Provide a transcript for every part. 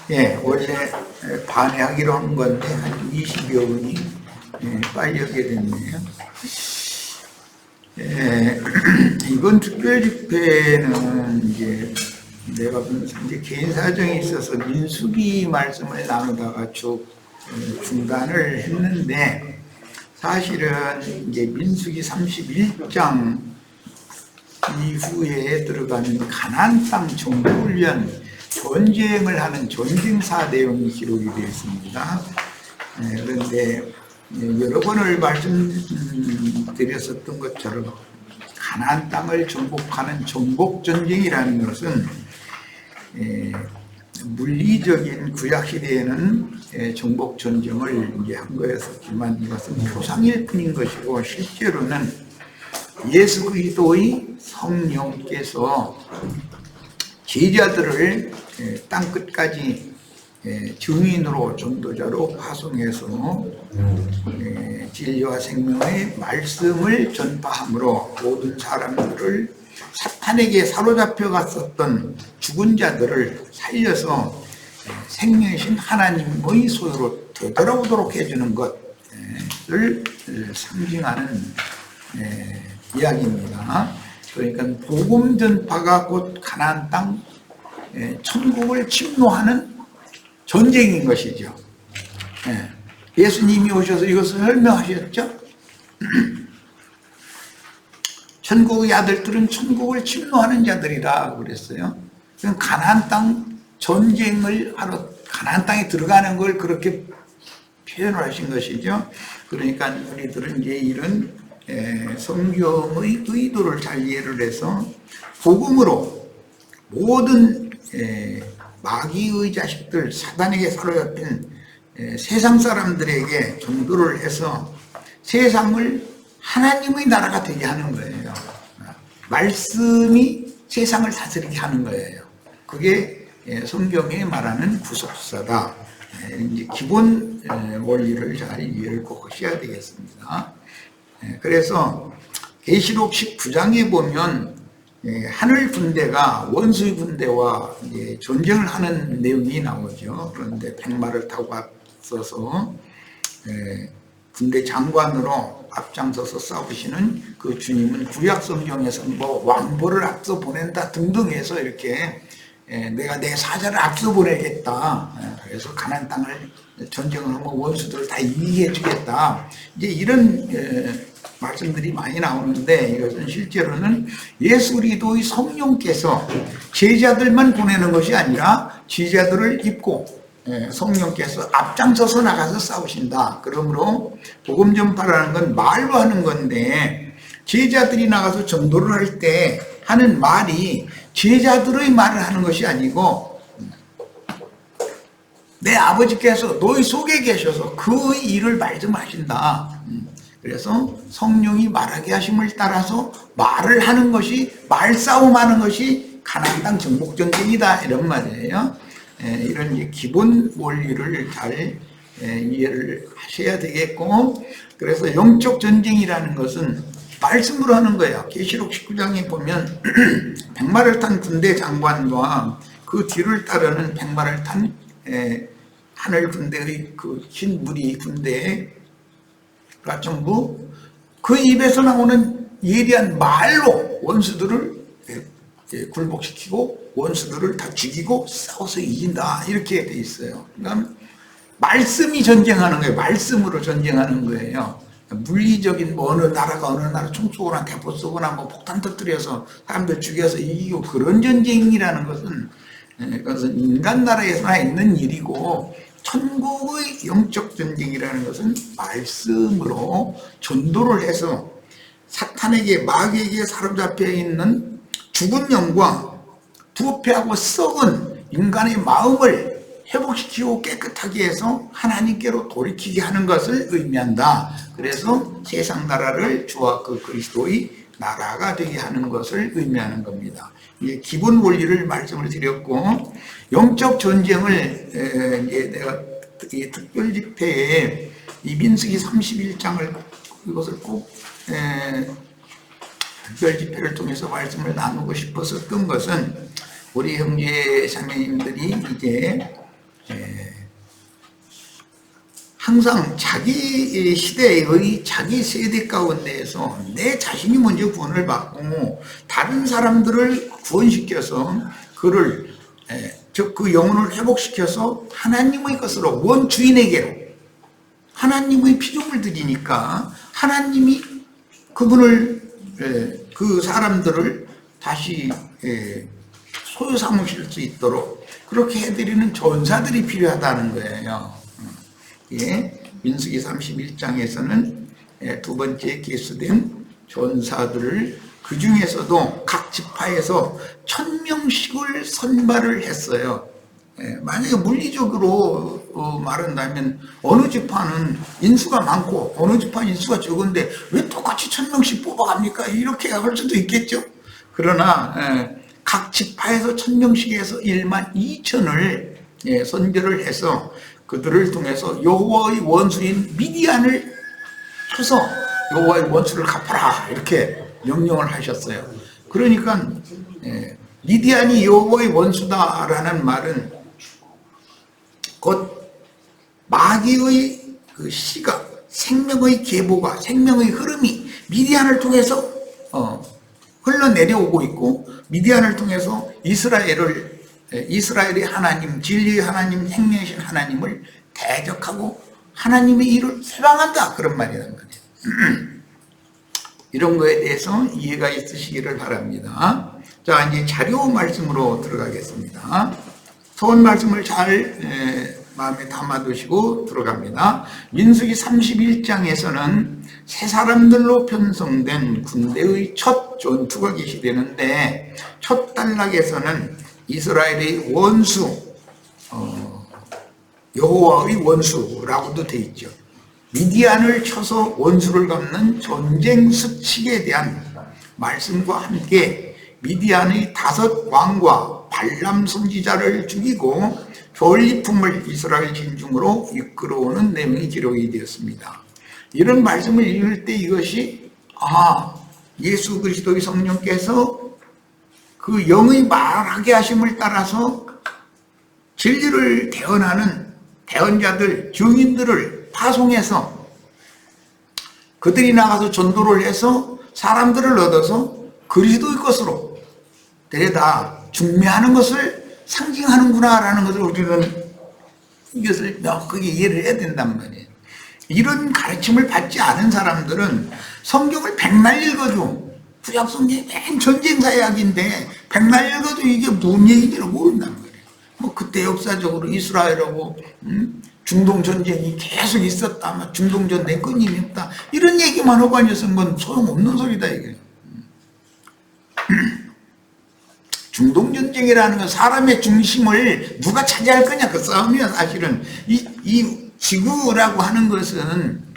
예, 원래 반회하기로 한 건데 한 20여 분이 빠지게 됐네요. 이번 특별 집회는 이제 내가 이제 개인 사정이 있어서 민수기 말씀을 나누다가 쭉 중단을 했는데, 사실은 이제 민수기 31장 이후에 들어가는 가나안 땅 정복훈련, 전쟁을 하는 전쟁사 내용이 기록이 되어 있습니다. 그런데 여러 번을 말씀드렸었던 것처럼 가나안 땅을 정복하는 정복전쟁이라는 것은 물리적인 구약시대에는 정복전쟁을 이제 한 거였었지만, 이것은 표상일 뿐인 것이고, 실제로는 예수 그리스도의 성령께서 제자들을 땅끝까지 증인으로, 전도자로 파송해서 진리와 생명의 말씀을 전파함으로 모든 사람들을, 사탄에게 사로잡혀 갔었던 죽은 자들을 살려서 생명이신 하나님의 소유로 되돌아오도록 해주는 것을 상징하는 이야기입니다. 그러니까 복음 전파가 곧 가나안 땅 천국을 침노하는 전쟁인 것이죠. 예수님이 오셔서 이것을 설명하셨죠. 천국의 아들들은 천국을 침노하는 자들이다 그랬어요. 가나안 땅 전쟁을 하러 가나안 땅에 들어가는 걸 그렇게 표현을 하신 것이죠. 그러니까 우리들은 이제 이런 성경의 의도를 잘 이해를 해서 복음으로 모든 마귀의 자식들, 사단에게 사로잡힌 세상 사람들에게 전도를 해서 세상을 하나님의 나라가 되게 하는 거예요. 말씀이 세상을 다스리게 하는 거예요. 그게 성경에 말하는 구속사다. 이제 기본 원리를 잘 이해를 꼭 하셔야 되겠습니다. 그래서 계시록 19장에 보면 하늘 군대가 원수의 군대와 전쟁을 하는 내용이 나오죠. 그런데 백마를 타고 앞서서 군대 장관으로 앞장서서 싸우시는 그 주님은 구약 성경에서 뭐 왕보를 앞서 보낸다 등등 해서 이렇게 내가 내 사자를 앞서 보내겠다. 그래서 가나안 땅을 전쟁을 하면 원수들을 다 이기게 해주겠다. 이제 이런 말씀들이 많이 나오는데, 이것은 실제로는 예수 그리스도의 성령께서 제자들만 보내는 것이 아니라 제자들을 입고 성령께서 앞장서서 나가서 싸우신다. 그러므로 복음 전파라는 건 말로 하는 건데, 제자들이 나가서 전도를 할 때 하는 말이 제자들의 말을 하는 것이 아니고, 내 아버지께서 너희 속에 계셔서 그 일을 말씀하신다. 그래서 성령이 말하게 하심을 따라서 말을 하는 것이, 말싸움하는 것이 가나안 땅 정복전쟁이다, 이런 말이에요. 이런 기본 원리를 잘 이해를 하셔야 되겠고, 그래서 영적 전쟁이라는 것은 말씀으로 하는 거예요. 계시록 19장에 보면 백마를 탄 군대 장관과 그 뒤를 따르는 백마를 탄 하늘 군대의 그 흰 무리 군대가 전부 그 입에서 나오는 예리한 말로 원수들을 굴복시키고 원수들을 다 죽이고 싸워서 이긴다, 이렇게 돼 있어요. 그러니까 말씀이 전쟁하는 거예요. 말씀으로 전쟁하는 거예요. 물리적인 뭐 어느 나라 총 쏘거나 대포 쏘거나 뭐 폭탄 터뜨려서 사람들 죽여서 이기고 그런 전쟁이라는 것은 그것은 인간 나라에서나 있는 일이고, 천국의 영적 전쟁이라는 것은 말씀으로 전도를 해서 사탄에게, 마귀에게 사로잡혀 있는 죽은 영과 부패하고 썩은 인간의 마음을 회복시키고 깨끗하게 해서 하나님께로 돌이키게 하는 것을 의미한다. 그래서 세상 나라를 주와 그 그리스도의 나라가 되게 하는 것을 의미하는 겁니다. 이게 기본 원리를 말씀을 드렸고, 영적 전쟁을 이제 내가 이 특별 집회에 이 민수기 31장을 이것을 꼭 특별 집회를 통해서 말씀을 나누고 싶었었던 것은, 우리 형제 자매님들이 이제 항상 자기 시대의 자기 세대 가운데에서 내 자신이 먼저 구원을 받고 다른 사람들을 구원시켜서 그를 즉 그 영혼을 회복시켜서 하나님의 것으로 원주인에게로 하나님의 피조물 드리니까 하나님이 그분을 그 사람들을 다시 소유 삼으실 수 있도록 그렇게 해드리는 전사들이 필요하다는 거예요. 예, 민수기 31장에서는 두 번째 기수된 전사들을 그 중에서도 각 지파에서 1000명씩을 선발을 했어요. 만약에 물리적으로 말한다면 어느 지파는 인수가 많고 어느 지파는 인수가 적은데 왜 똑같이 1000명씩 뽑아갑니까? 이렇게 할 수도 있겠죠. 그러나 각 지파에서 1000명씩 해서 12,000을 선별을 해서 그들을 통해서 여호와의 원수인 미디안을 쳐서 여호와의 원수를 갚아라 이렇게 명령을 하셨어요. 그러니까 미디안이 여호와의 원수다라는 말은 곧 마귀의 그 시가 생명의 계보가 생명의 흐름이 미디안을 통해서 흘러내려오고 있고 미디안을 통해서 이스라엘의 하나님, 진리의 하나님, 생명이신 하나님을 대적하고 하나님의 일을 회방한다 그런 말이란 말이에요. 이런 거에 대해서 이해가 있으시기를 바랍니다. 자, 이제 자료 말씀으로 들어가겠습니다. 소원 말씀을 잘 마음에 담아두시고 들어갑니다. 민수기 31장에서는 세 사람들로 편성된 군대의 첫 전투가 개시되는데 첫 단락에서는 이스라엘의 원수, 여호와의 원수라고도 되어 있죠. 미디안을 쳐서 원수를 갚는 전쟁 수칙에 대한 말씀과 함께 미디안의 5 왕과 발람 선지자를 죽이고 전리품을 이스라엘 진중으로 이끌어오는 내용이 기록이 되었습니다. 이런 말씀을 읽을 때 이것이 예수 그리스도의 성령께서 그 영의 말하게 하심을 따라서 진리를 대언하는 대언자들, 증인들을 파송해서 그들이 나가서 전도를 해서 사람들을 얻어서 그리스도의 것으로 데려다 중매하는 것을 상징하는구나라는 것을 우리는 이것을 명확하게 이해를 해야 된단 말이에요. 이런 가르침을 받지 않은 사람들은 성경을 백날 읽어도 구약 성경이 맨 전쟁 사약인데 백날 읽어도 이게 뭔 얘기인지를 모른단 말이에요. 뭐 그때 역사적으로 이스라엘하고 중동 전쟁이 계속 있었다, 중동 전쟁 끊임이 없다 이런 얘기만 하고 앉았으면 건 소용없는 소리다 이게. 중동 전쟁이라는 건 사람의 중심을 누가 차지할 거냐 그 싸움이야. 사실은 이 지구라고 하는 것은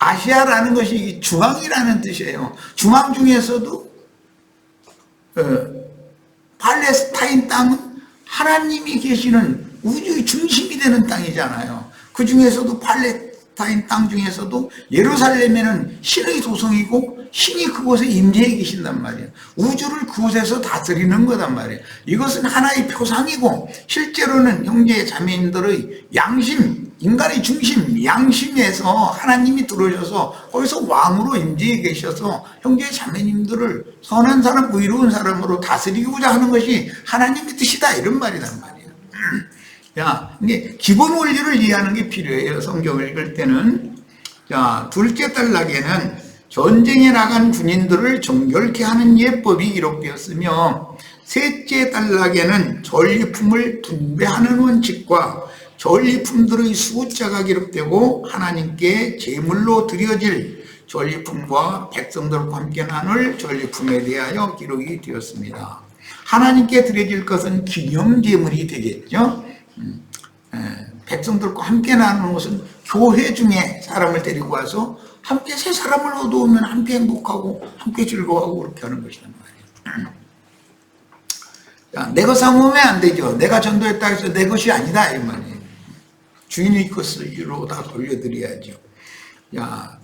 아시아라는 것이 중앙이라는 뜻이에요. 중앙 중에서도 팔레스타인 땅은 하나님이 계시는 우주의 중심이 되는 땅이잖아요. 그 중에서도 팔레스타인 땅 중에서도 예루살렘에는 신의 도성이고 신이 그곳에 임재해 계신단 말이에요. 우주를 그곳에서 다스리는 거단 말이에요. 이것은 하나의 표상이고 실제로는 형제 자매님들의 양심, 인간의 중심, 양심에서 하나님이 들어오셔서 거기서 왕으로 임재해 계셔서 형제 자매님들을 선한 사람, 의로운 사람으로 다스리고자 하는 것이 하나님의 뜻이다 이런 말이란 말이에요. 자, 이게 기본 원리를 이해하는 게 필요해요. 성경을 읽을 때는. 자, 둘째 단락에는 전쟁에 나간 군인들을 정결케 하는 예법이 기록되었으며 셋째 단락에는 전리품을 분배하는 원칙과 전리품들의 숫자가 기록되고 하나님께 제물로 드려질 전리품과 백성들과 함께 나눌 전리품에 대하여 기록이 되었습니다. 하나님께 드려질 것은 기념제물이 되겠죠. 백성들과 함께 나누는 것은 교회 중에 사람을 데리고 와서 함께 새 사람을 얻어오면 함께 행복하고 함께 즐거워하고 그렇게 하는 것이란 말이에요. 자, 내 것 삼으면 안 되죠. 내가 전도했다 해서 내 것이 아니다 이 말이에요. 주인의 것으로 다 돌려드려야죠. 야,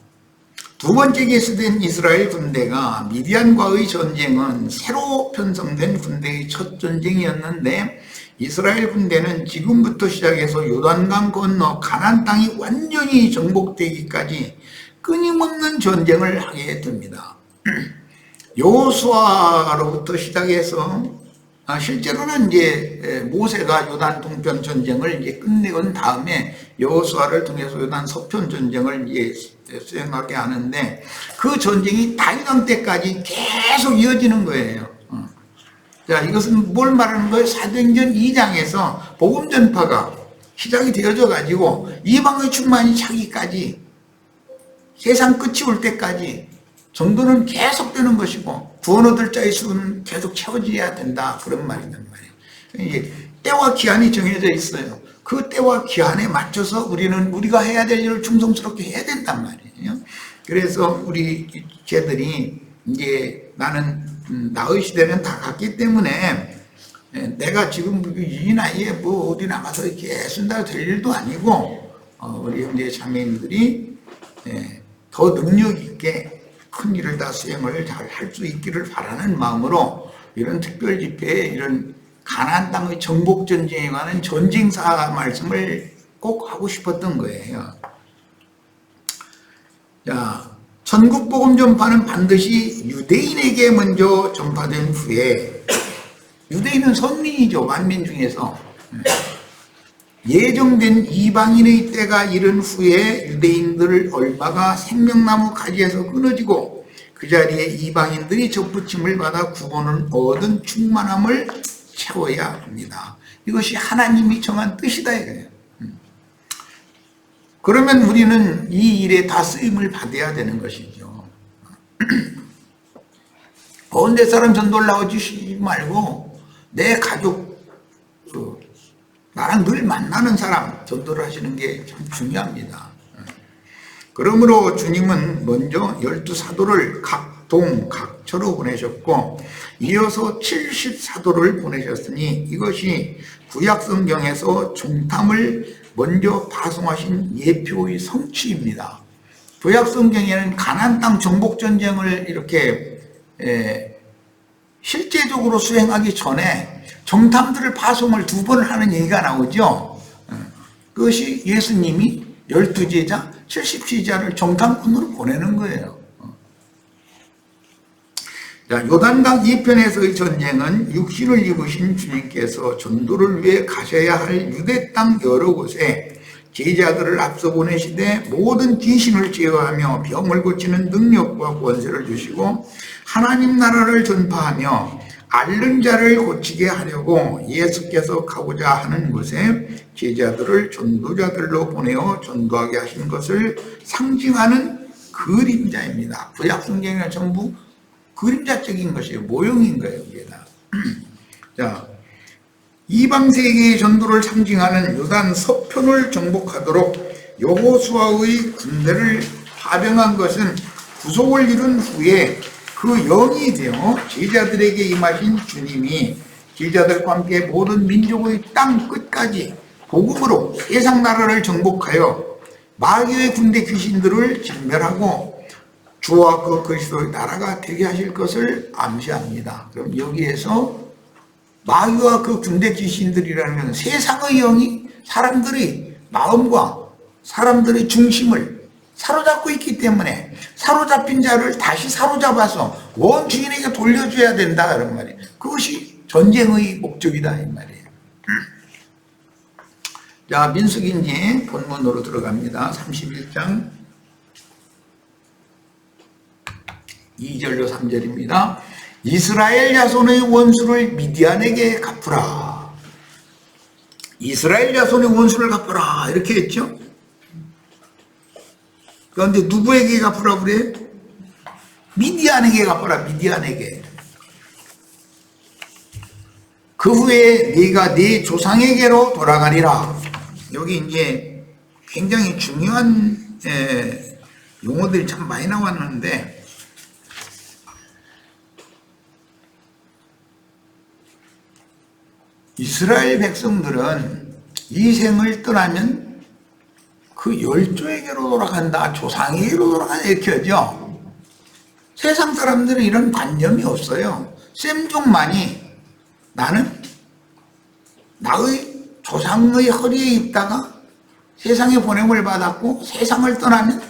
두 번째 계수된 이스라엘 군대가 미디안과의 전쟁은 새로 편성된 군대의 첫 전쟁이었는데 이스라엘 군대는 지금부터 시작해서 요단강 건너 가나안 땅이 완전히 정복되기까지 끊임없는 전쟁을 하게 됩니다. 여호수아로부터 시작해서 실제로는 이제 모세가 요단 동편 전쟁을 이제 끝내온 다음에 여호수아를 통해서 요단 서편 전쟁을 이제 수행하게 하는데 그 전쟁이 다윗 때까지 계속 이어지는 거예요. 자, 이것은 뭘 말하는 거예요? 사도행전 2장에서 복음 전파가 시작이 되어져 가지고 이방의 충만이 차기까지 세상 끝이 올 때까지 전도는 계속되는 것이고 구원 얻을 자의 수는 계속 채워져야 된다, 그런 말이란 말이에요. 이제 때와 기한이 정해져 있어요. 그 때와 기한에 맞춰서 우리는 우리가 해야 될 일을 충성스럽게 해야 된단 말이에요. 그래서 우리 쟤들이 이제 나는 나의 시대는 다 갔기 때문에 내가 지금 이 나이에 뭐 어디 나가서 이렇게 애쓴다 될 일도 아니고 우리 형제 자매님들이 더 능력 있게 큰 일을 다 수행을 잘 할 수 있기를 바라는 마음으로 이런 특별 집회에 이런 가나안 땅의 정복 전쟁에 관한 전쟁사 말씀을 꼭 하고 싶었던 거예요. 자, 천국 복음 전파는 반드시 유대인에게 먼저 전파된 후에, 유대인은 선민이죠, 만민 중에서. 예정된 이방인의 때가 이른 후에 유대인들 얼마가 생명나무 가지에서 끊어지고 그 자리에 이방인들이 접붙임을 받아 구원을 얻은 충만함을 채워야 합니다. 이것이 하나님이 정한 뜻이다 이거예요. 그러면 우리는 이 일에 다 쓰임을 받아야 되는 것이죠. 언제 사람 전도를 나오지 말고 내 가족, 나랑 늘 만나는 사람 전도를 하시는 게 참 중요합니다. 그러므로 주님은 먼저 12사도를 각동 각처로 보내셨고 이어서 70사도를 보내셨으니 이것이 구약성경에서 종탐을 먼저 파송하신 예표의 성취입니다. 구약성경에는 가나안 땅 정복전쟁을 이렇게 실제적으로 수행하기 전에 정탐들을 파송을 2번 하는 얘기가 나오죠. 그것이 예수님이 12제자, 70제자를 정탐꾼으로 보내는 거예요. 자, 요단강 이편에서의 전쟁은 육신을 입으신 주님께서 전도를 위해 가셔야 할 유대 땅 여러 곳에 제자들을 앞서 보내시되 모든 귀신을 제어하며 병을 고치는 능력과 권세를 주시고 하나님 나라를 전파하며 앓는 자를 고치게 하려고 예수께서 가고자 하는 곳에 제자들을 전도자들로 보내어 전도하게 하신 것을 상징하는 그림자입니다. 구약 성경은 전부 그림자적인 것이에요. 모형인 거예요. 자, 이방 세계의 전도를 상징하는 요단 서편을 정복하도록 여호수아의 군대를 파병한 것은 구속을 이룬 후에 그 영이 되어 제자들에게 임하신 주님이 제자들과 함께 모든 민족의 땅 끝까지 복음으로 세상 나라를 정복하여 마귀의 군대 귀신들을 진멸하고 주와 그 그리스도의 나라가 되게 하실 것을 암시합니다. 그럼 여기에서 마귀와 그 군대 귀신들이라는 것은 세상의 영이 사람들의 마음과 사람들의 중심을 사로잡고 있기 때문에 사로잡힌 자를 다시 사로잡아서 원주인에게 돌려줘야 된다 이런 말이에요. 그것이 전쟁의 목적이다 이 말이에요. 자, 민수기인지 본문으로 들어갑니다. 31장 2절로 3절입니다. 이스라엘 자손의 원수를 미디안에게 갚으라. 이스라엘 자손의 원수를 갚으라 이렇게 했죠. 그런데 누구에게 갚으라 그래? 미디안에게 갚으라. 미디안에게. 그 후에 네가 네 조상에게로 돌아가리라. 여기 이제 굉장히 중요한 용어들이 참 많이 나왔는데 이스라엘 백성들은 이 생을 떠나면 그 열조에게로 돌아간다, 조상에게로 돌아간다 이렇게 하죠. 세상 사람들은 이런 관념이 없어요. 셈종만이 나는 나의 조상의 허리에 있다가 세상에 보냄을 받았고 세상을 떠나면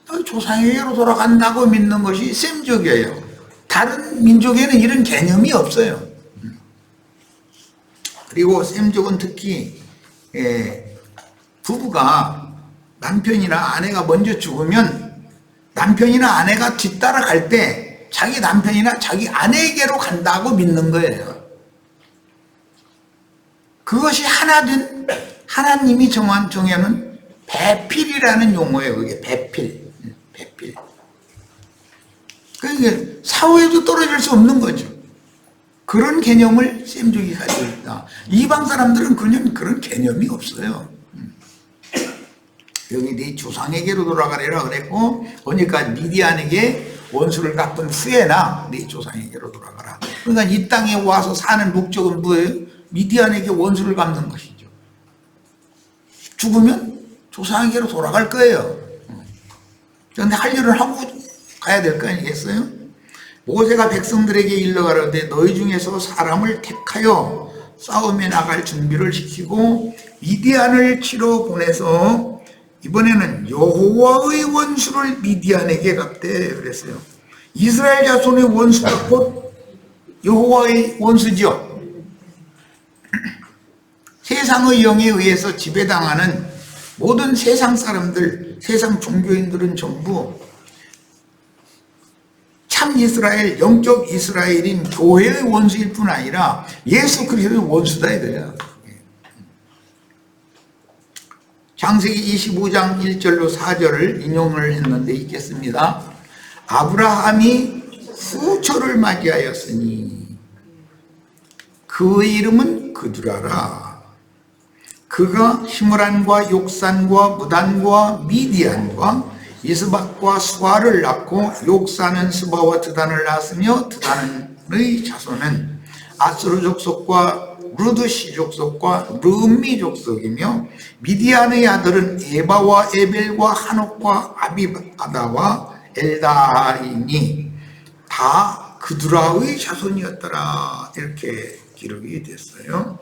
나의 조상에게로 돌아간다고 믿는 것이 셈족이에요. 다른 민족에는 이런 개념이 없어요. 그리고 셈족은 특히 부부가 남편이나 아내가 먼저 죽으면 남편이나 아내가 뒤따라갈 때 자기 남편이나 자기 아내에게로 간다고 믿는 거예요. 그것이 하나된 하나님이 정해놓은 배필이라는 용어예요. 그게 배필. 그러니까 사후에도 떨어질 수 없는 거죠. 그런 개념을 셈족이 가지고 있다. 이방 사람들은 그런 개념이 없어요. 여기 네 조상에게로 돌아가리라 그랬고, 보니까 미디안에게 원수를 갚은 후에나 네 조상에게로 돌아가라. 그러니까 이 땅에 와서 사는 목적은 뭐예요? 미디안에게 원수를 갚는 것이죠. 죽으면 조상에게로 돌아갈 거예요. 그런데 할 일을 하고 가야 될 거 아니겠어요? 모세가 백성들에게 일러가로되 너희 중에서 사람을 택하여 싸움에 나갈 준비를 시키고 미디안을 치러 보내서 이번에는 여호와의 원수를 미디안에게 갚되 그랬어요. 이스라엘 자손의 원수가 곧 여호와의 원수죠. 세상의 영에 의해서 지배당하는 모든 세상 사람들, 세상 종교인들은 전부 참 이스라엘, 영적 이스라엘인 교회의 원수일 뿐 아니라 예수 그리스도의 원수다 이거야. 창세기 25장 1절로 4절을 인용을 했는데 읽겠습니다. 아브라함이 후초를 맞이하였으니 그의 이름은 그두라라. 그가 시므란과 욕산과 무단과 미디안과 이스박과 수아를 낳고 욕산은 스바와 드단을 낳았으며 드단의 자손은 아스루 족속과 루드시 족속과 르미 족속이며 미디안의 아들은 에바와 에벨과 한옥과 아비아다와 엘다이니 다 그두라의 자손이었더라. 이렇게 기록이 됐어요.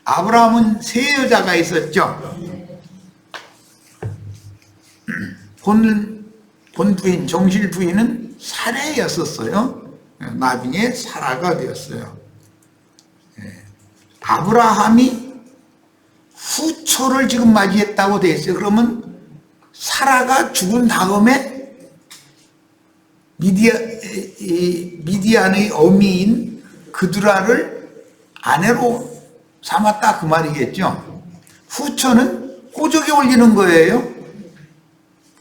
아브라함은 세 여자가 있었죠. 본 부인, 정실 부인은 사레였었어요. 나중에 사라가 되었어요. 아브라함이 후초를 지금 맞이했다고 되어 있어요. 그러면 사라가 죽은 다음에 미디안의 어미인 그두라를 아내로 삼았다 그 말이겠죠. 후초는 호적에 올리는 거예요.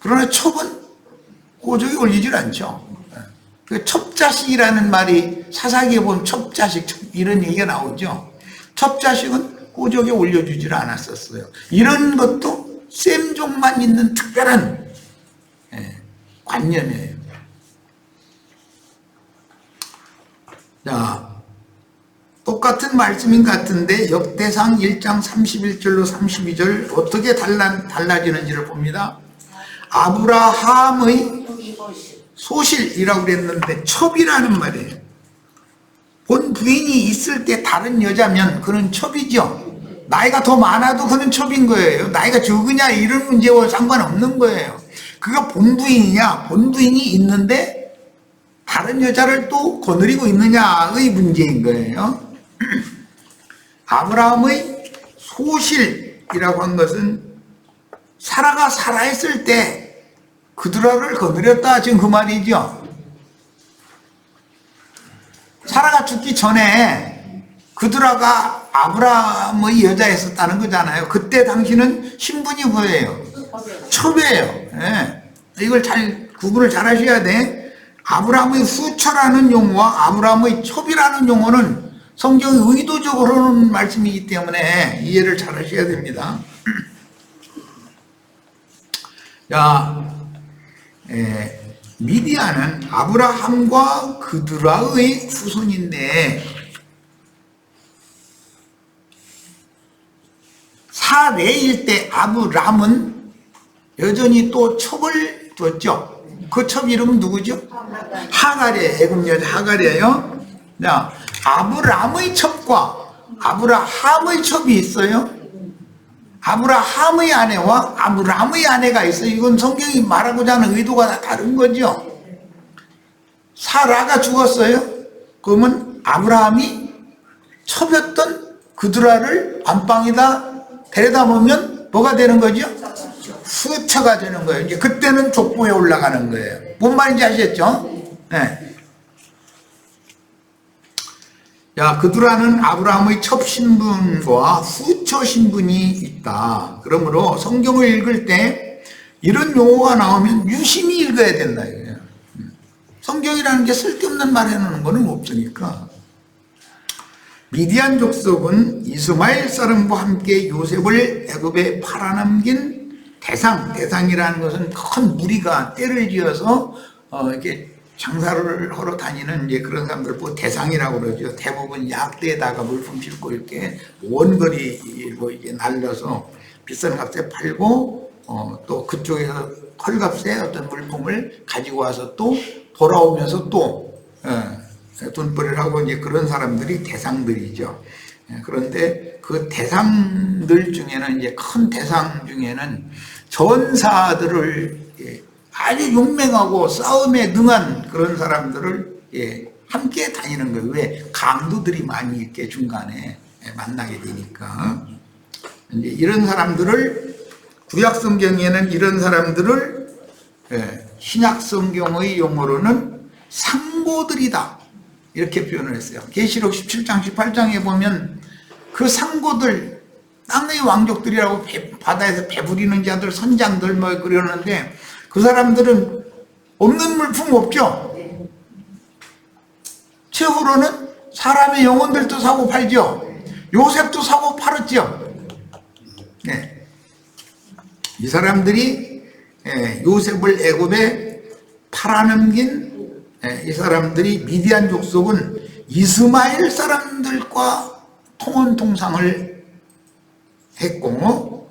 그러나 첩은 호적에 올리질 않죠. 그 첩자식이라는 말이 사사기에 보면 첩자식 이런 얘기가 나오죠. 첩자식은 호적에 올려주질 않았었어요. 이런 것도 셈족만 있는 특별한 관념이에요. 자, 똑같은 말씀인 것 같은데 역대상 1장 31절로 32절 어떻게 달라지는지를 봅니다. 아브라함의 소실이라고 그랬는데 첩이라는 말이에요. 본 부인이 있을 때 다른 여자면 그는 첩이죠. 나이가 더 많아도 그는 첩인 거예요. 나이가 적으냐 이런 문제와 상관없는 거예요. 그가 본 부인이냐, 본 부인이 있는데 다른 여자를 또 거느리고 있느냐의 문제인 거예요. 아브라함의 소실이라고 한 것은 사라가 살아있을 때 그두라를 거느렸다 지금 그 말이죠. 사라가 죽기 전에 그두라가 아브라함의 여자였었다는 거잖아요. 그때 당시는 신분이 뭐예요? 첩이에요. 네. 이걸 잘 구분을 잘 하셔야 돼. 아브라함의 후처라는 용어와 아브라함의 첩이라는 용어는 성경이 의도적으로 하는 말씀이기 때문에 이해를 잘 하셔야 됩니다. 자, 미디안은 아브라함과 그두라의 후손인데 사레일 때 아브람은 여전히 또 첩을 뒀죠. 그 첩 이름은 누구죠? 하갈이에요. 애굽 여자 하갈이에요. 자, 아브람의 첩과 아브라함의 첩이 있어요. 아브라함의 아내와 아브라함의 아내가 있어요. 이건 성경이 말하고자 하는 의도가 다 다른 거죠. 사라가 죽었어요. 그러면 아브라함이 첩이었던 그두라를 안방에다 데려다 놓으면 뭐가 되는 거죠? 후처가 되는 거예요. 이제 그때는 족보에 올라가는 거예요. 뭔 말인지 아시겠죠? 네. 야, 그두라는 아브라함의 첩 신분과 후처 신분이 있다. 그러므로 성경을 읽을 때 이런 용어가 나오면 유심히 읽어야 된다 이거예요. 성경이라는 게 쓸데없는 말 해놓는 거는 없으니까. 미디안 족속은 이스마엘 사람과 함께 요셉을 애굽에 팔아넘긴 대상이라는 것은 큰 무리가 때를 지어서 이렇게 장사를 하러 다니는 이제 그런 사람들 보고 대상이라고 그러죠. 대부분 약대에다가 물품 싣고 이렇게 원거리로 이제 날려서 비싼 값에 팔고 또 그쪽에서 헐값에 어떤 물품을 가지고 와서 또 돌아오면서 또 돈벌이를 하고 이제 그런 사람들이 대상들이죠. 그런데 그 대상들 중에는 이제 큰 대상 중에는 전사들을 아주 용맹하고 싸움에 능한 그런 사람들을 함께 다니는 거예요. 왜? 강도들이 많이 이렇게 중간에 만나게 되니까. 이제 이런 사람들을 구약 성경에는 이런 사람들을 신약 성경의 용어로는 상고들이다 이렇게 표현을 했어요. 계시록 17장 18장에 보면 그 상고들 땅의 왕족들이라고 바다에서 배부리는 자들 선장들 뭐 그러는데 그 사람들은 없는 물품 없죠. 최후로는 사람의 영혼들도 사고 팔죠. 요셉도 사고 팔았죠. 네. 이 사람들이 요셉을 애굽에 팔아넘긴 이 사람들이 미디안 족속은 이스마엘 사람들과 통혼통상을 했고,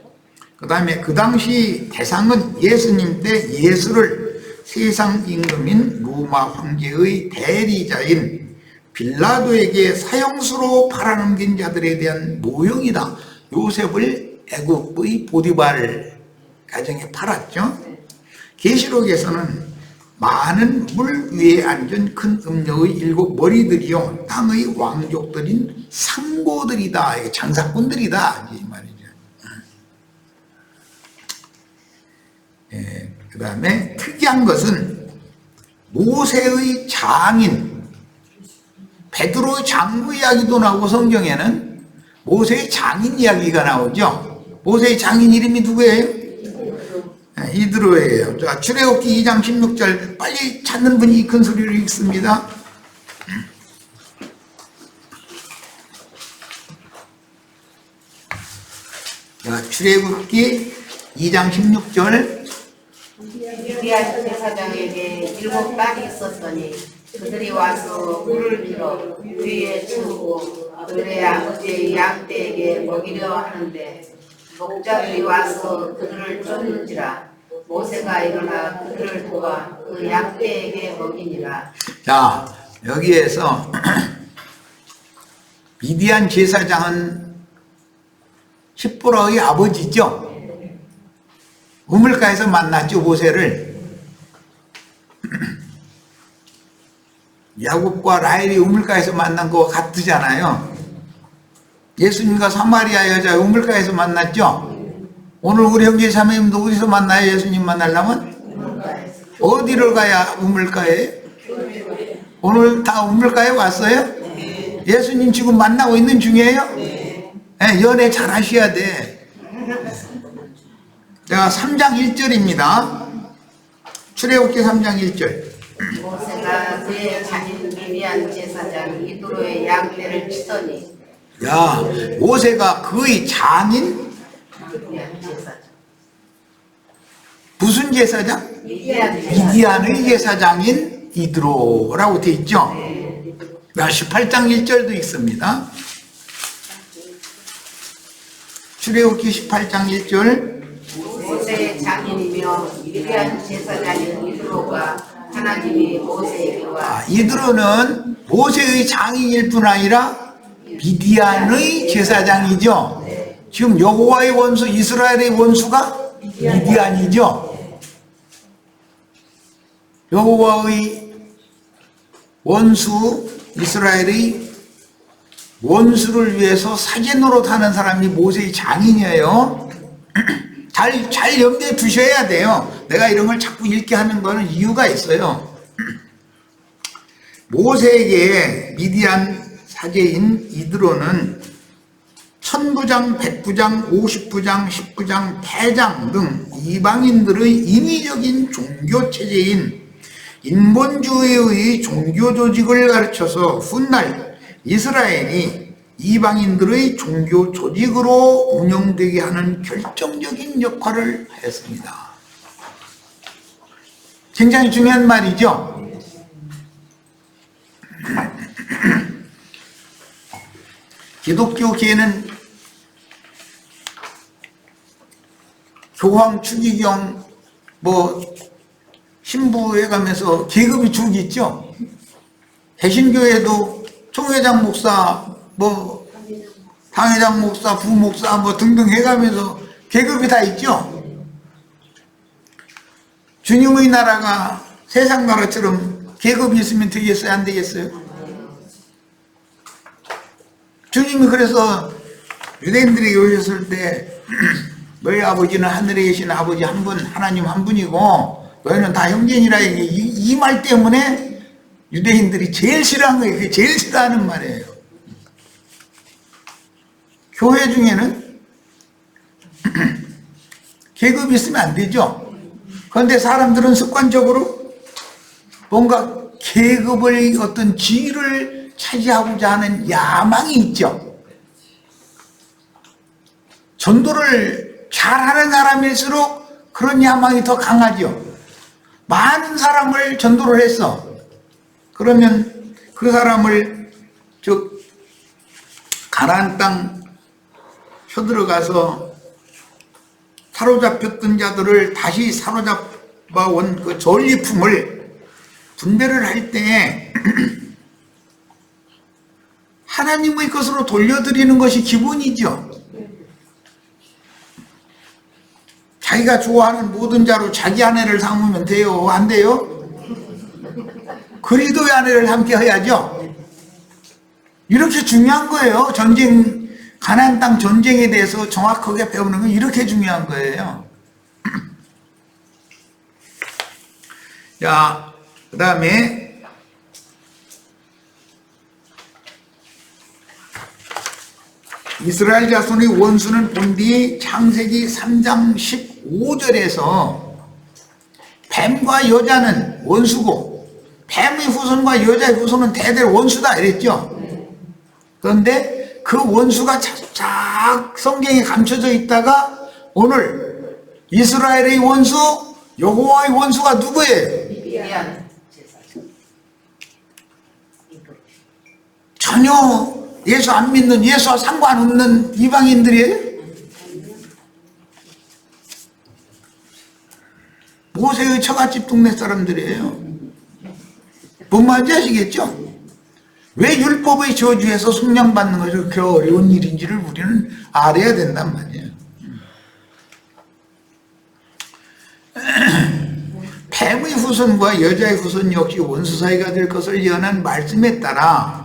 그 다음에 그 당시 대상은 예수님 때 예수를 세상 임금인 로마 황제의 대리자인 빌라도에게 사형수로 팔아넘긴 자들에 대한 모형이다. 요셉을 애굽의 보디발 가정에 팔았죠. 계시록에서는 많은 물 위에 앉은 큰 음녀의 7 머리들이요 땅의 왕족들인 상고들이다. 장사꾼들이다 이 말이죠. 그 다음에 특이한 것은 모세의 장인 베드로의 장부 이야기도 나오고 성경에는 모세의 장인 이야기가 나오죠. 모세의 장인 이름이 누구예요? 이드로예요. 자, 출애굽기 2장 16절 빨리 찾는 분이 큰 소리로 읽습니다. 자, 출애굽기 2장 16절 미디안 제사장에게 7 딸이 있었더니 그들이 와서 물을 빌어 위에 주고 그들의 아버지의 양떼에게 먹이려 하는데 목자들이 와서 그들을 쫓는지라 모세가 일어나 그들을 도와 그 양떼에게 먹이니라. 자, 여기에서 미디안 제사장은 십보라의 아버지죠. 우물가에서 만났죠, 모세를. 야곱과 라헬이 우물가에서 만난 거와 같으잖아요. 예수님과 사마리아 여자 우물가에서 만났죠. 오늘 우리 형제 자매님도 어디서 만나요? 예수님 만나려면 어디를 가야 우물가에? 오늘 다 우물가에 왔어요? 예수님 지금 만나고 있는 중이에요? 네, 연애 잘 하셔야 돼. 자, 3장 1절입니다. 출애굽기 3장 1절. 모세가 그의 장인 미디안 제사장 이드로의 양떼를 치더니 야, 모세가 그의 장인 미디안 제사장 무슨 제사장? 미디안의 제사장인 이드로라고 되어 있죠. 18장 1절도 있습니다. 출애굽기 18장 1절. 모세의 장인이며 미디안 제사장인 이드로가 하나님이 모세에게 와 이드로는 모세의 장인일 뿐 아니라 미디안의 제사장이죠. 지금 여호와의 원수 이스라엘의 원수가 미디안이죠. 여호와의 원수 이스라엘의 원수를 위해서 사제 노릇하는 사람이 모세의 장인이에요. 잘 염두에 두셔야 돼요. 내가 이런 걸 자꾸 읽게 하는 거는 이유가 있어요. 모세에게 미디안 사제인 이드로는 천부장, 백부장, 50부장, 10부장, 대장 등 이방인들의 인위적인 종교체제인 인본주의의 종교 조직을 가르쳐서 훗날 이스라엘이 이방인들의 종교 조직으로 운영되게 하는 결정적인 역할을 했습니다. 굉장히 중요한 말이죠. 기독교계는 교황, 추기경, 신부에 가면서 계급이 쭉 있죠. 개신교에도 총회장 목사, 당회장 목사, 부목사 등등 해가면서 계급이 다 있죠. 주님의 나라가 세상 나라처럼 계급이 있으면 되겠어요? 안 되겠어요? 주님이 그래서 유대인들에게 오셨을 때 너희 아버지는 하늘에 계신 아버지 한 분, 하나님 한 분이고 너희는 다 형제니라. 이 말 때문에 유대인들이 제일 싫어한 거예요. 그게 제일 싫어하는 말이에요. 교회 중에는 계급이 있으면 안 되죠. 그런데 사람들은 습관적으로 뭔가 계급의 어떤 지위를 차지하고자 하는 야망이 있죠. 전도를 잘하는 사람일수록 그런 야망이 더 강하죠. 많은 사람을 전도를 했어. 그러면 그 사람을 가나안 땅 쳐들어가서 사로잡혔던 자들을 다시 사로잡아온 그 전리품을 분배를 할 때 하나님의 것으로 돌려드리는 것이 기본이죠. 자기가 좋아하는 모든 자로 자기 아내를 삼으면 돼요? 안 돼요? 그리스도의 아내를 함께 해야죠. 이렇게 중요한 거예요. 가나안 땅 전쟁에 대해서 정확하게 배우는 건 이렇게 중요한 거예요. 자, 그 다음에 이스라엘 자손의 원수는 본디 창세기 3장 15절에서 뱀과 여자는 원수고 뱀의 후손과 여자의 후손은 대대로 원수다 이랬죠. 그런데 그 원수가 착착 성경에 감춰져 있다가 오늘 이스라엘의 원수, 여호와의 원수가 누구예요? 미디안 전혀 예수 안 믿는, 예수와 상관없는 이방인들이에요. 모세의 처갓집 동네 사람들이에요. 뭔 말인지 아시겠죠? 왜 율법의 저주에서 속량받는 것이 그렇게 어려운 일인지를 우리는 알아야 된단 말이에요. 뱀의 후손과 여자의 후손 역시 원수 사이가 될 것을 예언한 말씀에 따라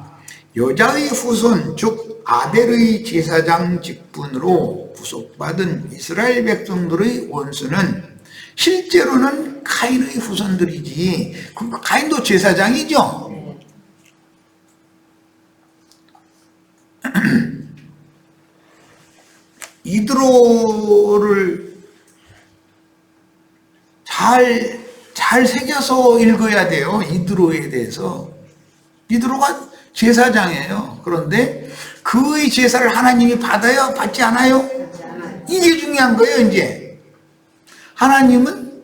여자의 후손 즉 아델의 제사장 직분으로 구속받은 이스라엘 백성들의 원수는 실제로는 가인의 후손들이지. 가인도 제사장이죠. 이드로를 잘 새겨서 읽어야 돼요. 이드로에 대해서. 이드로가 제사장이에요. 그런데 그의 제사를 하나님이 받아요? 받지 않아요? 이게 중요한 거예요. 이제 하나님은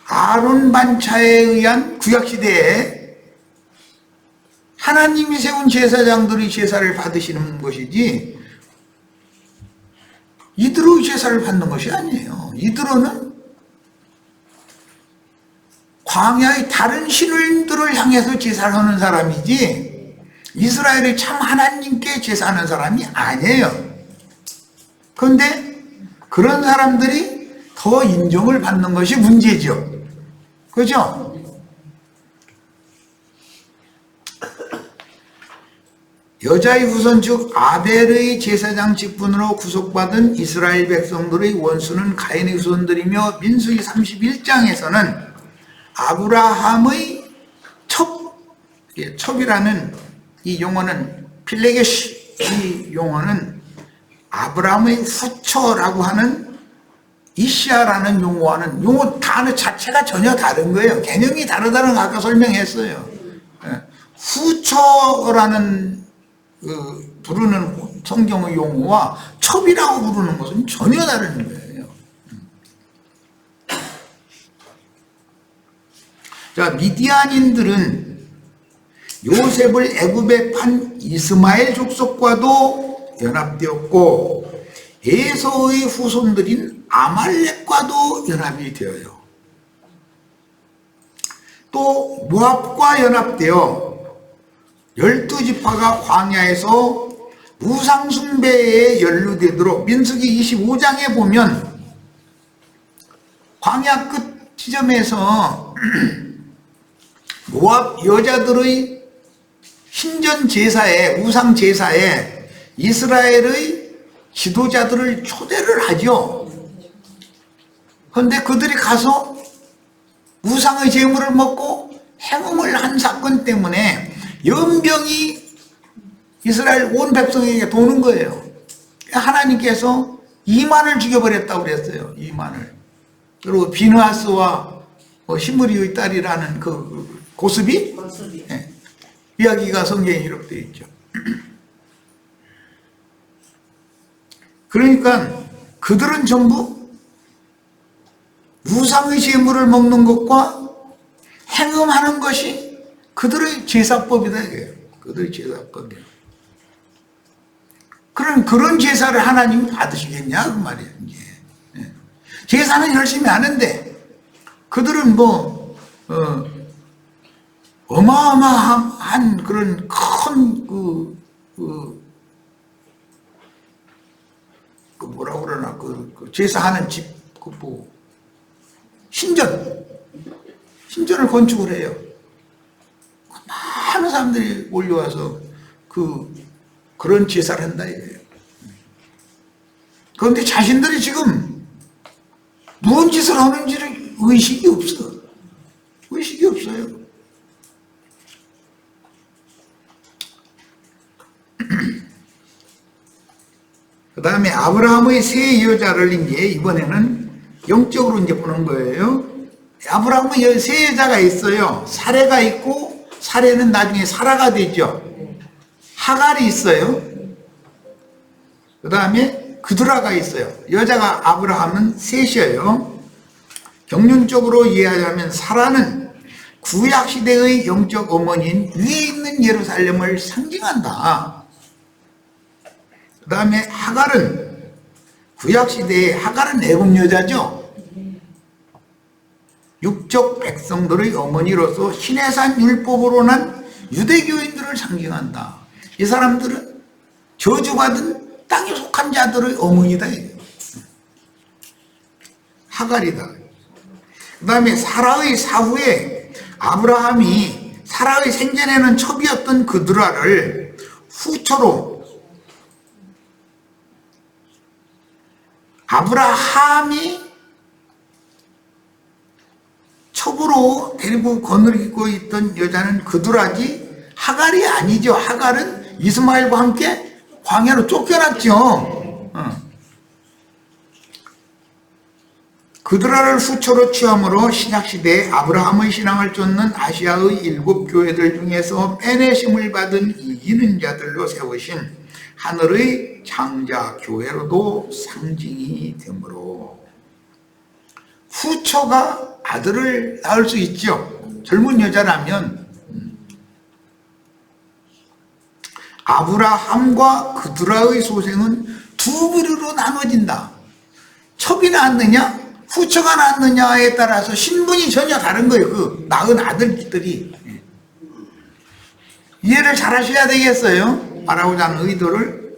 아론 반차에 의한 구약시대에 하나님이 세운 제사장들의 제사를 받으시는 것이지 이드로의 제사를 받는 것이 아니에요. 이드로는 광야의 다른 신들을 향해서 제사를 하는 사람이지 이스라엘이 참 하나님께 제사하는 사람이 아니에요. 그런데 그런 사람들이 더 인정을 받는 것이 문제죠. 그죠? 여자의 후손 즉 아벨의 제사장 직분으로 구속받은 이스라엘 백성들의 원수는 가인의 후손들이며 민수기 31장에서는 아브라함의 첩이라는 이 용어는 필레게시 이 용어는 아브라함의 후처라고 하는 이시아라는 용어와는 용어 단어 자체가 전혀 다른 거예요. 개념이 다르다는 거 아까 설명했어요. 후처라는 부르는 성경의 용어와 첩이라고 부르는 것은 전혀 다른 거예요. 자, 미디안인들은 요셉을 애굽에 판 이스마엘 족속과도 연합되었고 에서의 후손들인 아말렉과도 연합이 되어요. 또 모압과 연합되어 12지파가 광야에서 우상숭배에 연루되도록 민수기 25장에 보면 광야 끝 지점에서 모압 여자들의 신전 제사에 우상 제사에 이스라엘의 지도자들을 초대를 하죠. 그런데 그들이 가서 우상의 제물을 먹고 행음을 한 사건 때문에 연병이 이스라엘 온 백성에게 도는 거예요. 하나님께서 2만을 죽여버렸다고 그랬어요. 2만을. 그리고 비느하스와 시므리의 딸이라는 그 고스비 네. 이야기가 성경에 기록되어 있죠. 그러니까 그들은 전부 우상의 제물을 먹는 것과 행음하는 것이 그들의 제사법이다 이거예요. 그들의 제사법이에요. 그런 제사를 하나님이 받으시겠냐 그 말이에요. 이제. 제사는 열심히 하는데 그들은 어마어마한 그런 큰 뭐라 그러나 그 제사하는 집 신전을 건축을 해요. 많은 사람들이 몰려와서 그런 제사를 한다 이거예요. 그런데 자신들이 지금 무슨 짓을 하는지를 의식이 없어. 의식이 없어요. 그 다음에 아브라함의 세 여자를 이제 이번에는 영적으로 이제 보는 거예요. 아브라함의 세 여자가 있어요. 사레가 있고, 사레는 나중에 사라가 되죠. 하갈이 있어요. 그 다음에 그드라가 있어요. 여자가 아브라함은 셋이에요. 경륜적으로 이해하자면 사라는 구약시대의 영적 어머니인 위에 있는 예루살렘을 상징한다. 그 다음에 하갈은 구약시대의 하갈은 애굽 여자죠. 육적 백성들의 어머니로서 시내산 율법으로 난 유대교인들을 상징한다. 이 사람들은 저주받은 땅에 속한 자들의 어머니다. 하갈이다. 그 다음에 사라의 사후에 아브라함이 사라의 생전에는 첩이었던 그드라를 후처로 아브라함이 첩으로 데리고 거느리고 있던 여자는 그드라지 하갈이 아니죠. 하갈은 이스마엘과 함께 광야로 쫓겨났죠. 그드라를 후처로 취함으로 신약시대에 아브라함의 신앙을 쫓는 아시아의 7교회들 중에서 빼내심을 받은 이기는 자들로 세우신 하늘의 장자교회로도 상징이 되므로 후처가 아들을 낳을 수 있죠. 젊은 여자라면 아브라함과 그드라의 소생은 두 부류로 나눠진다. 첩이 낳았느냐 후처가 낳았느냐에 따라서 신분이 전혀 다른 거예요. 그 낳은 아들들이. 이해를 잘 하셔야 되겠어요. 말하고자 하는 의도를.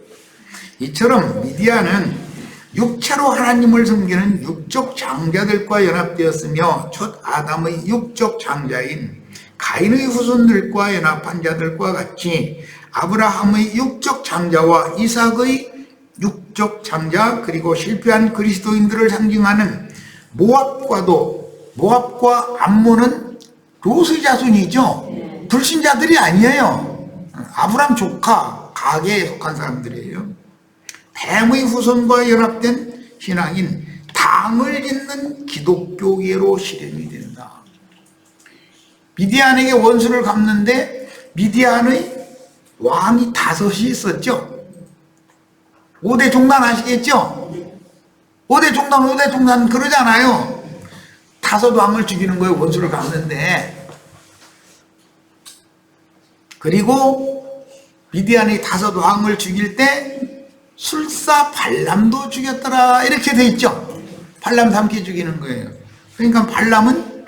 이처럼 미디안은 육체로 하나님을 섬기는 육적 장자들과 연합되었으며 첫 아담의 육적 장자인 가인의 후손들과 연합한 자들과 같이 아브라함의 육적 장자와 이삭의 육적 장자 그리고 실패한 그리스도인들을 상징하는 모압과 암몬은 롯의 자손이죠. 불신자들이 아니에요. 아브라함 조카 가게에 속한 사람들이에요. 뱀의 후손과 연합된 신앙인 당을 잇는 기독교계로 실현이 된다. 미디안에게 원수를 갚는데 미디안의 왕이 5이 있었죠. 5대 종단 아시겠죠? 5대 종단 그러잖아요. 5 왕을 죽이는 거예요. 원수를 갚는데. 그리고 미디안이 5 왕을 죽일 때 술사 발람도 죽였더라 이렇게 돼 있죠. 발람 함께 죽이는 거예요. 그러니까 발람은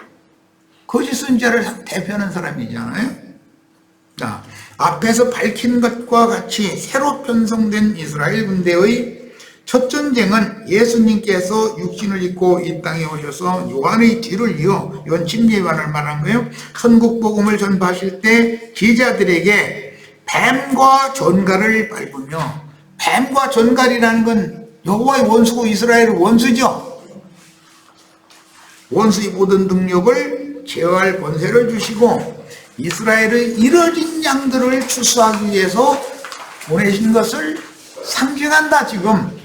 거짓 선지자를 대표하는 사람이잖아요. 자, 앞에서 밝힌 것과 같이 새로 편성된 이스라엘 군대의 첫 전쟁은 예수님께서 육신을 입고 이 땅에 오셔서 요한의 뒤를 이어 요한 침례요한을 말한 거예요. 천국 복음을 전파하실 때 제자들에게 뱀과 전갈을 밟으며, 뱀과 전갈이라는 건 여호와의 원수고 이스라엘의 원수죠. 원수의 모든 능력을 제어할 권세를 주시고 이스라엘의 잃어진 양들을 추수하기 위해서 보내신 것을 상징한다 지금.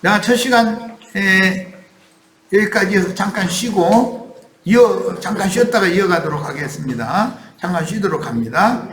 자, 첫 시간 여기까지 해서 잠깐 쉬고 잠깐 쉬었다가 이어가도록 하겠습니다. 잠깐 쉬도록 합니다.